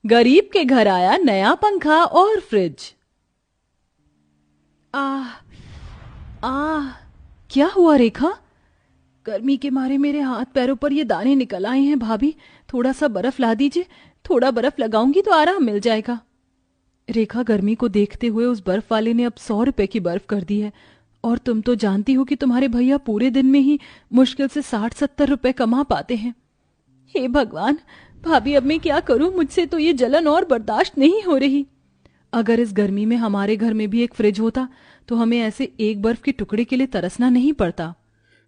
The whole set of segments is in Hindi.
गरीब के घर आया नया पंखा और फ्रिज। आह आह, क्या हुआ रेखा? गर्मी के मारे मेरे हाथ पैरों पर ये दाने निकल आए हैं। भाभी, थोड़ा सा बर्फ ला दीजिए। थोड़ा बर्फ लगाऊंगी तो आराम मिल जाएगा। रेखा, गर्मी को देखते हुए उस बर्फ वाले ने अब 100 रुपए की बर्फ कर दी है। और तुम तो जानती हो कि तुम्हारे भैया पूरे दिन में ही मुश्किल से 60-70 रुपए कमा पाते हैं। हे भगवान, भाभी अब मैं क्या करूं? मुझसे तो ये जलन और बर्दाश्त नहीं हो रही। अगर इस गर्मी में हमारे घर में भी एक फ्रिज होता तो हमें ऐसे एक बर्फ के टुकड़े के लिए तरसना नहीं पड़ता।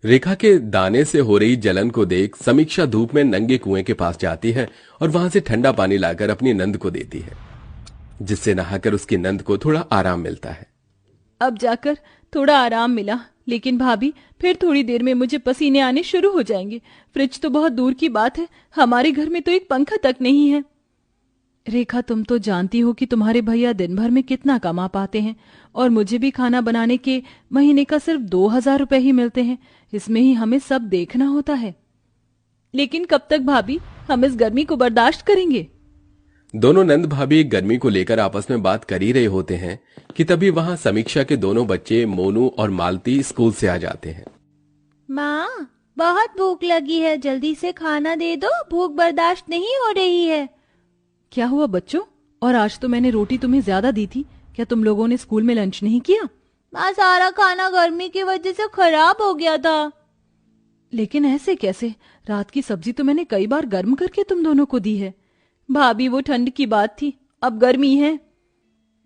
रेखा के दाने से हो रही जलन को देख समीक्षा धूप में नंगे कुएं के पास जाती है और वहां से ठंडा पानी लाकर अपनी नंद को देती है, जिससे नहाकर उसकी नंद को थोड़ा आराम मिलता है। अब जाकर थोड़ा आराम मिला, लेकिन भाभी फिर थोड़ी देर में मुझे पसीने आने शुरू हो जाएंगे। फ्रिज तो बहुत दूर की बात है, हमारे घर में तो एक पंखा तक नहीं है। रेखा, तुम तो जानती हो कि तुम्हारे भैया दिन भर में कितना कमा पाते हैं और मुझे भी खाना बनाने के महीने का सिर्फ 2000 रुपए ही मिलते हैं। इसमें ही हमें सब देखना होता है। लेकिन कब तक भाभी हम इस गर्मी को बर्दाश्त करेंगे? दोनों नंद भाभी गर्मी को लेकर आपस में बात कर ही रहे होते हैं कि तभी वहां समीक्षा के दोनों बच्चे मोनू और मालती स्कूल से आ जाते हैं। माँ, बहुत भूख लगी है, जल्दी से खाना दे दो, भूख बर्दाश्त नहीं हो रही है। क्या हुआ बच्चों? और आज तो मैंने रोटी तुम्हें ज्यादा दी थी, क्या तुम लोगों ने स्कूल में लंच नहीं किया? माँ, सारा खाना गर्मी की वजह से खराब हो गया था। लेकिन ऐसे कैसे? रात की सब्जी तो मैंने कई बार गर्म करके तुम दोनों को दी है। भाभी, वो ठंड की बात थी, अब गर्मी है।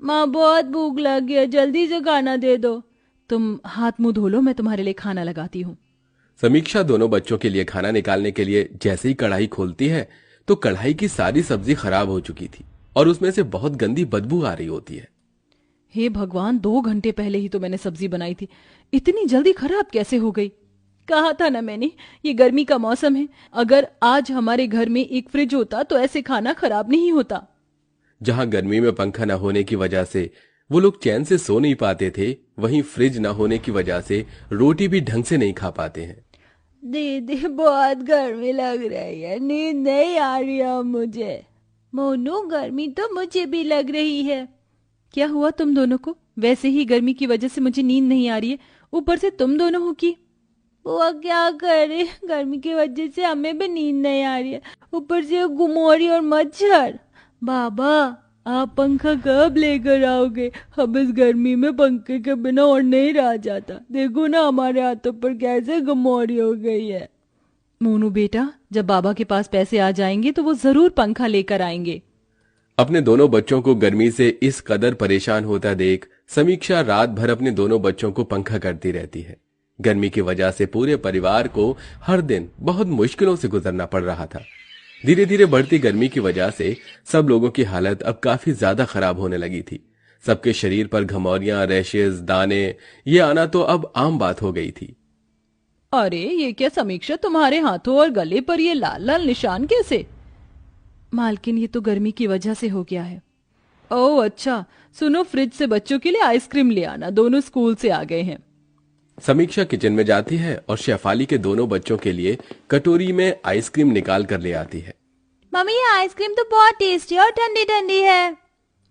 माँ, बहुत भूख लगी है, जल्दी से खाना दे दो। तुम हाथ मुंह धो लो, मैं तुम्हारे लिए खाना लगाती हूँ। समीक्षा दोनों बच्चों के लिए खाना निकालने के लिए जैसे ही कढ़ाई खोलती है तो कढ़ाई की सारी सब्जी खराब हो चुकी थी और उसमें से बहुत गंदी बदबू आ रही होती है। हे भगवान, 2 घंटे पहले ही तो मैंने सब्जी बनाई थी, इतनी जल्दी खराब कैसे हो गई? कहा था ना मैंने, ये गर्मी का मौसम है। अगर आज हमारे घर में एक फ्रिज होता तो ऐसे खाना खराब नहीं होता। जहां गर्मी में पंखा न होने की वजह से वो लोग चैन से सो नहीं पाते थे, वहीं फ्रिज न होने की वजह से रोटी भी ढंग से नहीं खा पाते हैं। दीदी, बहुत गर्मी लग रही है, नींद नहीं आ रही है मुझे। मोनू, गर्मी तो मुझे भी लग रही है। क्या हुआ तुम दोनों को? वैसे ही गर्मी की वजह से मुझे नींद नहीं आ रही है, ऊपर से तुम दोनों हो की। वो क्या करे, गर्मी की वजह से हमें भी नींद नहीं आ रही है, ऊपर से गुमोरी और मच्छर। बाबा, आप पंखा कब लेकर आओगे? अब इस गर्मी में पंखे के बिना और नहीं रहा जाता। देखो ना, हमारे हाथों पर कैसे गुमोरी हो गई है। मोनू बेटा, जब बाबा के पास पैसे आ जाएंगे तो वो जरूर पंखा लेकर आएंगे। अपने दोनों बच्चों को गर्मी से इस कदर परेशान होता देख समीक्षा रात भर अपने दोनों बच्चों को पंखा करती रहती है। गर्मी की वजह से पूरे परिवार को हर दिन बहुत मुश्किलों से गुजरना पड़ रहा था। धीरे धीरे बढ़ती गर्मी की वजह से सब लोगों की हालत अब काफी ज्यादा खराब होने लगी थी। सबके शरीर पर घमौरियां, रैशेज, दाने ये आना तो अब आम बात हो गई थी। अरे ये क्या समीक्षा, तुम्हारे हाथों और गले पर ये लाल लाल निशान कैसे? मालकिन, ये तो गर्मी की वजह से हो गया है। ओह अच्छा, सुनो, फ्रिज से बच्चों के लिए आइसक्रीम ले आना, दोनों स्कूल से आ गए हैं। समीक्षा किचन में जाती है और शेफाली के दोनों बच्चों के लिए कटोरी में आइसक्रीम निकाल कर ले आती है। मम्मी, ये आइसक्रीम तो बहुत टेस्टी और ठंडी ठंडी है।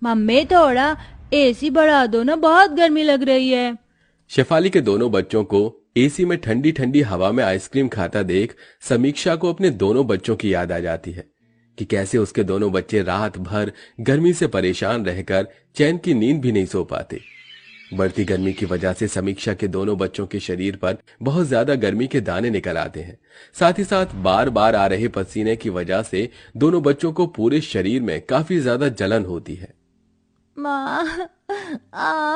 मम्मी, थोड़ा एसी बढ़ा दो ना, बहुत गर्मी लग रही है। शेफाली के दोनों बच्चों को एसी में ठंडी ठंडी हवा में आइसक्रीम खाता देख समीक्षा को अपने दोनों बच्चों की याद आ जाती है कि कैसे उसके दोनों बच्चे रात भर गर्मी से परेशान रहकर चैन की नींद भी नहीं सो पाते। बढ़ती गर्मी की वजह से समीक्षा के दोनों बच्चों के शरीर पर बहुत ज्यादा गर्मी के दाने निकल आते हैं। साथ ही साथ बार बार आ रहे पसीने की वजह से दोनों बच्चों को पूरे शरीर में काफी ज्यादा जलन होती है। माँ,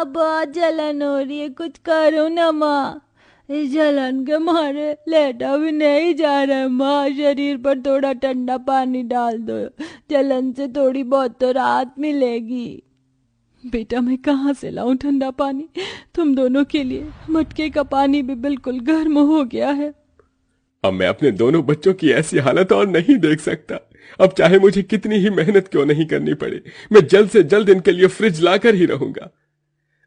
बहुत जलन हो रही है, कुछ करो ना माँ। इस जलन के मारे लेटा भी नहीं जा रहा है। माँ, शरीर पर थोड़ा ठंडा पानी डाल दो, जलन से थोड़ी बहुत तो राहत मिलेगी। बेटा, मैं कहाँ से लाऊं ठंडा पानी तुम दोनों के लिए? मटके का पानी भी बिल्कुल गर्म हो गया है। अब मैं अपने दोनों बच्चों की ऐसी हालत और नहीं देख सकता। अब चाहे मुझे कितनी ही मेहनत क्यों नहीं करनी पड़े, मैं जल्द से जल्द इनके लिए फ्रिज लाकर ही रहूंगा।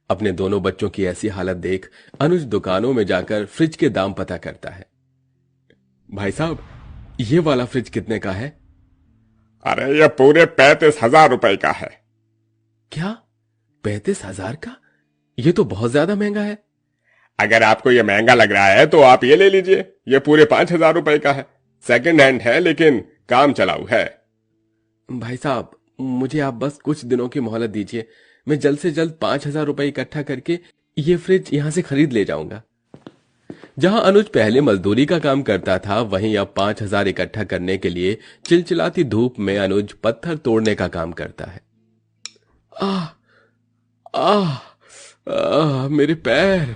अपने दोनों बच्चों की ऐसी हालत देख अनुज दुकानों में जाकर फ्रिज के दाम पता करता है। भाई साहब, ये वाला फ्रिज कितने का है? अरे ये पूरे 35,000 रुपए का है। क्या? 35,000 का? ये तो बहुत ज्यादा महंगा है। अगर आपको ये महंगा लग रहा है तो आप ये ले लीजिए, ये पूरे 5,000 रुपए का है। सेकंड हैंड है लेकिन काम चलाऊ है। भाई साहब, मुझे आप बस कुछ दिनों की मोहलत दीजिए। मैं जल्द से जल्द 5,000 रुपए इकट्ठा करके ये फ्रिज यहां से खरीद ले जाऊंगा। जहां अनुज पहले मजदूरी का काम करता था, वहीं अब 5,000 इकट्ठा करने के लिए चिलचिलाती धूप में अनुज पत्थर तोड़ने का काम करता है। आह आह मेरे पैर।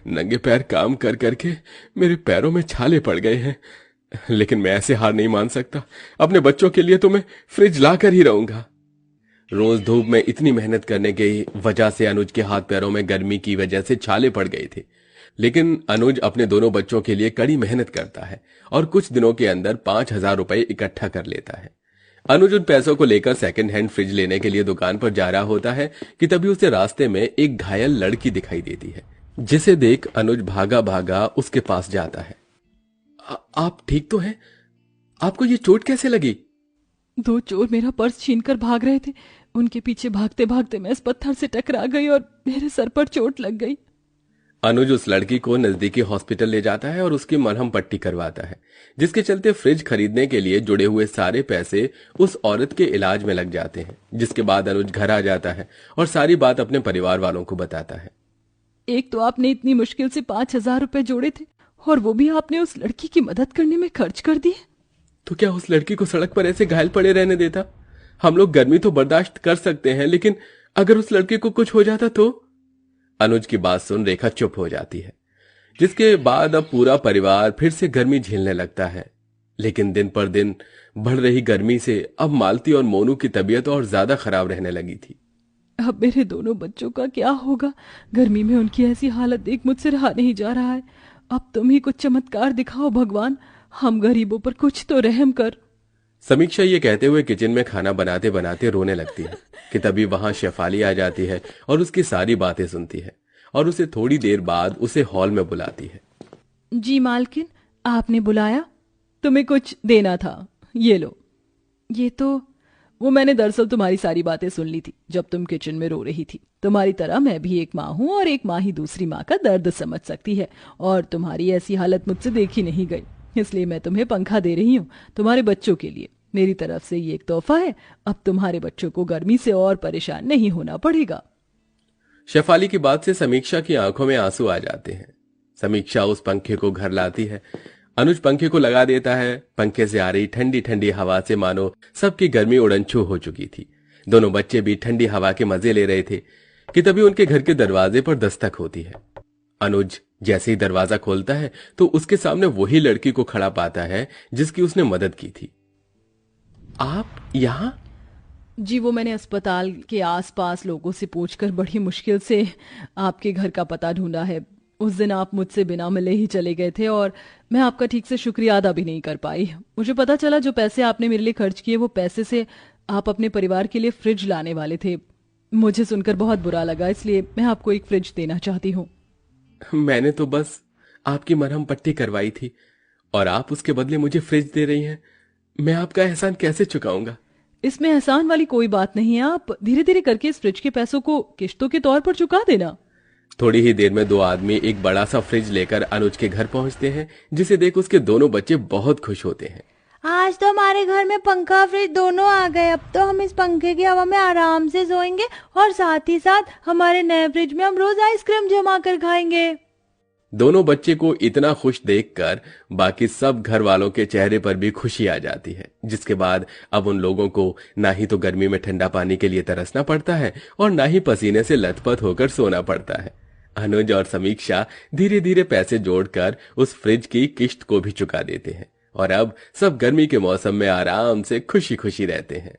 नंगे पैर काम कर करके मेरे पैरों में छाले पड़ गए हैं, लेकिन मैं ऐसे हार नहीं मान सकता। अपने बच्चों के लिए तो मैं फ्रिज ला कर ही रहूंगा। रोज धूप में इतनी मेहनत करने की वजह से अनुज के हाथ पैरों में गर्मी की वजह से छाले पड़ गए थे, लेकिन अनुज अपने दोनों बच्चों के लिए कड़ी मेहनत करता है और कुछ दिनों के अंदर 5,000 रुपए इकट्ठा कर लेता है। अनुज उन पैसों को लेकर सेकंड हैंड फ्रिज लेने के लिए दुकान पर जा रहा होता है कि तभी उसे रास्ते में एक घायल लड़की दिखाई देती है, जिसे देख अनुज भागा भागा उसके पास जाता है। आप ठीक तो हैं? आपको ये चोट कैसे लगी? 2 चोर मेरा पर्स छीनकर भाग रहे थे। उनके पीछे भागते भागते मैं इस पत्थर से टकरा गई और मेरे सर पर चोट लग गई। अनुज उस लड़की को नजदीकी हॉस्पिटल ले जाता है और उसकी मरहम पट्टी करवाता है, जिसके चलते फ्रिज खरीदने के लिए जुड़े हुए सारे पैसे उस औरत के इलाज में लग जाते हैं। जिसके बाद अनुज घर आ जाता है और सारी बात अपने परिवार वालों को बताता है। एक तो आपने इतनी मुश्किल से 5,000 रुपए जोड़े थे और वो भी आपने उस लड़की की मदद करने में खर्च कर दिए। तो क्या उस लड़की को सड़क पर ऐसे घायल पड़े रहने देता? हम लोग गर्मी तो बर्दाश्त कर सकते हैं, लेकिन अगर उस लड़के को कुछ हो जाता तो? अनुज की बात सुन रेखा चुप हो जाती है, जिसके बाद अब पूरा परिवार फिर से गर्मी झेलने लगता है। लेकिन दिन पर दिन बढ़ रही गर्मी से अब मालती और मोनू की तबीयत और ज्यादा खराब रहने लगी थी। अब मेरे दोनों बच्चों का क्या होगा? गर्मी में उनकी ऐसी हालत देख मुझसे रहा नहीं जा रहा है। अब तुम ही कुछ चमत्कार दिखाओ भगवान, हम गरीबों पर कुछ तो रहम कर। समीक्षा ये कहते हुए किचन में खाना बनाते बनाते रोने लगती है कि तभी वहां शेफाली आ जाती है और उसकी सारी बातें सुनती है और उसे थोड़ी देर बाद उसे हॉल में बुलाती है। जी मालकिन, आपने बुलाया? तुम्हें कुछ देना था, ये लो। ये तो वो मैंने दरअसल तुम्हारी सारी बातें सुन ली थी जब तुम किचन में रो रही थी। तुम्हारी तरह मैं भी एक माँ हूँ और एक माँ ही दूसरी माँ का दर्द समझ सकती है, और तुम्हारी ऐसी हालत मुझसे देखी नहीं गई, इसलिए मैं तुम्हें पंखा दे रही हूँ तुम्हारे बच्चों के लिए। मेरी तरफ से ये एक तोहफा है। अब तुम्हारे बच्चों को गर्मी से और परेशान नहीं होना पड़ेगा। शेफाली की बात से समीक्षा की आंखों में आंसू आ जाते हैं। समीक्षा उस पंखे को घर लाती है। अनुज पंखे को लगा देता है। पंखे से आ रही ठंडी ठंडी हवा से मानो सबकी गर्मी उड़नछू हो चुकी थी। दोनों बच्चे भी ठंडी हवा के मजे ले रहे थे कि तभी उनके घर के दरवाजे पर दस्तक होती है। अनुज जैसे ही दरवाजा खोलता है तो उसके सामने वही लड़की को खड़ा पाता है जिसकी उसने मदद की थी। आप यहाँ? जी, वो मैंने अस्पताल के आसपास लोगों से पूछकर बड़ी मुश्किल से आपके घर का पता ढूंढा है। उस दिन आप मुझसे बिना मिले ही चले गए थे और मैं आपका ठीक से शुक्रिया अदा भी नहीं कर पाई। मुझे पता चला जो पैसे आपने मेरे लिए खर्च किए वो पैसे से आप अपने परिवार के लिए फ्रिज लाने वाले थे। मुझे सुनकर बहुत बुरा लगा, इसलिए मैं आपको एक फ्रिज देना चाहती हूँ। मैंने तो बस आपकी मरहम पट्टी करवाई थी और आप उसके बदले मुझे फ्रिज दे रही हैं। मैं आपका एहसान कैसे चुकाऊंगा? इसमें एहसान वाली कोई बात नहीं है। आप धीरे धीरे करके इस फ्रिज के पैसों को किश्तों के तौर पर चुका देना। थोड़ी ही देर में दो आदमी एक बड़ा सा फ्रिज लेकर अनुज के घर पहुंचते हैं, जिसे देख उसके दोनों बच्चे बहुत खुश होते हैं। आज तो हमारे घर में पंखा फ्रिज दोनों आ गए। अब तो हम इस पंखे की हवा में आराम से सोएंगे और साथ ही साथ हमारे नए फ्रिज में हम रोज आइसक्रीम जमा कर खाएंगे। दोनों बच्चे को इतना खुश देखकर बाकी सब घर वालों के चेहरे पर भी खुशी आ जाती है, जिसके बाद अब उन लोगों को ना ही तो गर्मी में ठंडा पानी के लिए तरसना पड़ता है और ना ही पसीने से लथपथ होकर सोना पड़ता है। अनुज और समीक्षा धीरे धीरे पैसे जोड़कर उस फ्रिज की किश्त को भी चुका देते हैं और अब सब गर्मी के मौसम में आराम से खुशी खुशी रहते हैं।